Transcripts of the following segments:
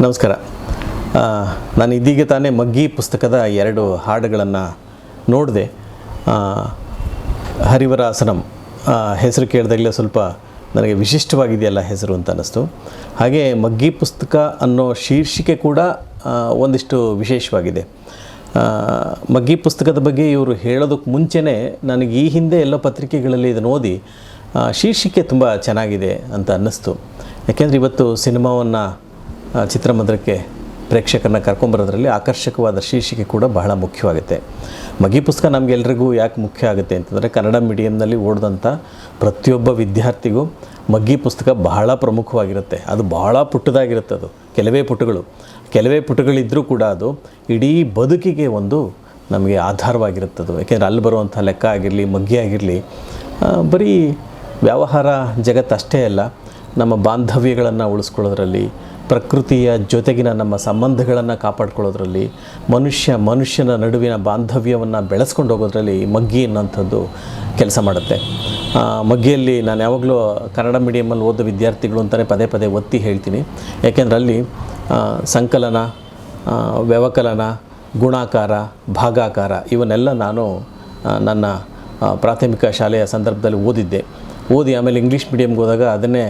ನಮಸ್ಕಾರ. ನಾನು ಇದೀಗ ತಾನೇ ಮಗ್ಗಿ ಪುಸ್ತಕದ 2 ಹಾಡುಗಳನ್ನು ನೋಡಿದೆ. ಹರಿವರಾಸನಂ ಹೆಸರು ಕೇಳಿದಾಗಲೇ ಸ್ವಲ್ಪ ನನಗೆ ವಿಶಿಷ್ಟವಾಗಿದೆಯಲ್ಲ ಹೆಸರು ಅಂತ ಅನ್ನಿಸ್ತು. ಹಾಗೆ ಮಗ್ಗಿ ಪುಸ್ತಕ ಅನ್ನೋ ಶೀರ್ಷಿಕೆ ಕೂಡ ಒಂದಿಷ್ಟು ವಿಶೇಷವಾಗಿದೆ. ಮಗ್ಗಿ ಪುಸ್ತಕದ ಬಗ್ಗೆ ಇವರು ಹೇಳೋದಕ್ಕೆ ಮುಂಚೆನೇ ನನಗೆ ಈ ಹಿಂದೆ ಎಲ್ಲ ಪತ್ರಿಕೆಗಳಲ್ಲಿ ಇದನ್ನು ಓದಿ ಶೀರ್ಷಿಕೆ ತುಂಬ ಚೆನ್ನಾಗಿದೆ ಅಂತ ಅನ್ನಿಸ್ತು. ಯಾಕೆಂದರೆ ಇವತ್ತು ಸಿನಿಮಾವನ್ನು ಚಿತ್ರಮಂದಿರಕ್ಕೆ ಪ್ರೇಕ್ಷಕರನ್ನ ಕರ್ಕೊಂಬರೋದ್ರಲ್ಲಿ ಆಕರ್ಷಕವಾದ ಶೀರ್ಷಿಕೆ ಕೂಡ ಬಹಳ ಮುಖ್ಯವಾಗುತ್ತೆ. ಮಗ್ಗಿ ಪುಸ್ತಕ ನಮಗೆಲ್ರಿಗೂ ಯಾಕೆ ಮುಖ್ಯ ಆಗುತ್ತೆ ಅಂತಂದರೆ, ಕನ್ನಡ ಮೀಡಿಯಮ್ನಲ್ಲಿ ಓದಿದಂಥ ಪ್ರತಿಯೊಬ್ಬ ವಿದ್ಯಾರ್ಥಿಗೂ ಮಗ್ಗಿ ಪುಸ್ತಕ ಬಹಳ ಪ್ರಮುಖವಾಗಿರುತ್ತೆ. ಅದು ಬಹಳ ಪುಟ್ಟದಾಗಿರುತ್ತೆ. ಅದು ಕೆಲವೇ ಪುಟಗಳಿದ್ದರೂ ಕೂಡ ಅದು ಇಡೀ ಬದುಕಿಗೆ ಒಂದು ನಮಗೆ ಆಧಾರವಾಗಿರುತ್ತದು. ಯಾಕೆಂದರೆ ಅಲ್ಲಿ ಬರುವಂಥ ಲೆಕ್ಕ ಆಗಿರಲಿ, ಮಗ್ಗಿ ಆಗಿರಲಿ, ಬರೀ ವ್ಯವಹಾರ ಜಗತ್ತು ಅಷ್ಟೇ ಅಲ್ಲ, ನಮ್ಮ ಬಾಂಧವ್ಯಗಳನ್ನು ಉಳಿಸ್ಕೊಳ್ಳೋದ್ರಲ್ಲಿ, ಪ್ರಕೃತಿಯ ಜೊತೆಗಿನ ನಮ್ಮ ಸಂಬಂಧಗಳನ್ನು ಕಾಪಾಡ್ಕೊಳ್ಳೋದ್ರಲ್ಲಿ, ಮನುಷ್ಯನ ನಡುವಿನ ಬಾಂಧವ್ಯವನ್ನು ಬೆಳೆಸ್ಕೊಂಡು ಹೋಗೋದ್ರಲ್ಲಿ ಮಗ್ಗಿ ಅನ್ನೋಂಥದ್ದು ಕೆಲಸ ಮಾಡುತ್ತೆ. ಮಗ್ಗಿಯಲ್ಲಿ ನಾನು ಯಾವಾಗಲೂ ಕನ್ನಡ ಮೀಡಿಯಮಲ್ಲಿ ಓದೋ ವಿದ್ಯಾರ್ಥಿಗಳು ಅಂತಲೇ ಪದೇ ಪದೇ ಒತ್ತಿ ಹೇಳ್ತೀನಿ. ಯಾಕೆಂದರೆ ಅಲ್ಲಿ ಸಂಕಲನ, ವ್ಯವಕಲನ, ಗುಣಾಕಾರ, ಭಾಗಾಕಾರ ಇವನ್ನೆಲ್ಲ ನಾನು ನನ್ನ ಪ್ರಾಥಮಿಕ ಶಾಲೆಯ ಸಂದರ್ಭದಲ್ಲಿ ಓದಿ ಆಮೇಲೆ ಇಂಗ್ಲೀಷ್ ಮೀಡಿಯಮ್ಗೆ ಹೋದಾಗ ಅದನ್ನೇ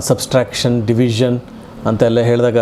ಸಬ್ಸ್ಟ್ರಾಕ್ಷನ್, ಡಿವಿಷನ್ ಅಂತೆಲ್ಲ ಹೇಳಿದಾಗ